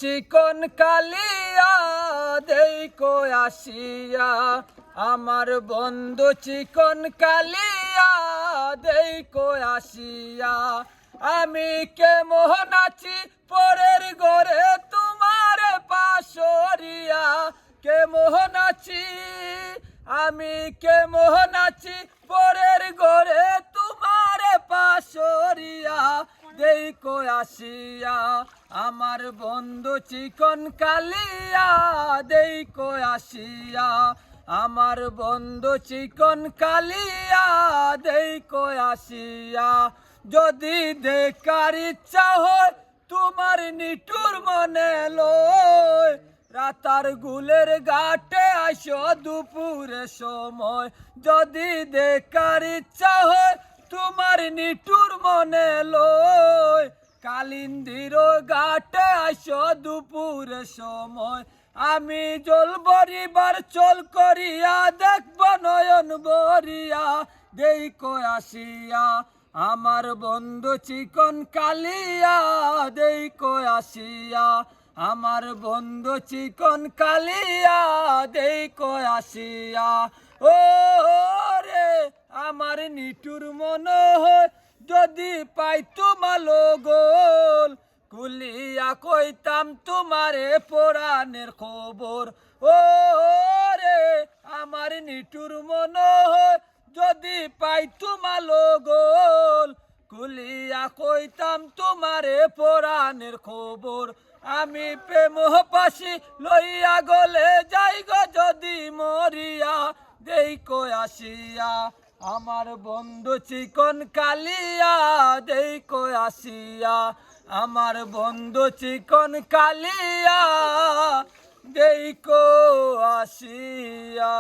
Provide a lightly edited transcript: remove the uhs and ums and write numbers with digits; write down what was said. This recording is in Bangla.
চিকন কালিয়া দেইকো আসিয়া আমার বন্ধু চিকন কালিয়া দেইকো আসিয়া আমি কেমন আছি পরের ঘরে তোমার পাশরিয়া কেমন আছি আমি কেমন আছি পরের ঘরে তোমার পাশরিয়া দেইকো আসিয়া আমার বন্ধু চিকন কালিয়া দেইকো আসিয়া আমার বন্ধু চিকন কালিয়া দেইকো আসিয়া যদি দেখার ইচ্ছা হয় তোমার নিঠুর মনে লয় রাতার গুলের ঘাটে আসো দুপুরে সময় যদি দেখার ইচ্ছা হয় তোমার নিঠুর মনে লয় কালিন্দির ঘাটে আসো দুপুরে সময় আমি জল বরিবার চল করিয়া দেখব নয়ন বরিয়া দেইকো আসিয়া আমার বন্ধু চিকন কালিয়া দেইকো আসিয়া আমার বন্ধু চিকন কালিয়া দেইকো আসিয়া ও রে আমার নিঠুর মনে হয় যদি পাই তোমালো গোল কুলিয়া কইতাম তোমারে পুরাণের খবর ও রে আমার নিঠুর মনে হয় যদি পাই তোমালো গোল কুলিয়া কইতাম তোমারে পুরাণের খবর আমি প্রেম পাশি লইয়া গলে যাই গো যদি মরিয়া দেইকো আসিয়া আমার বন্ধু চিকন কালিয়া দেইকো আসিয়া আমার বন্ধু চিকন কালিয়া দেইকো আসিয়া।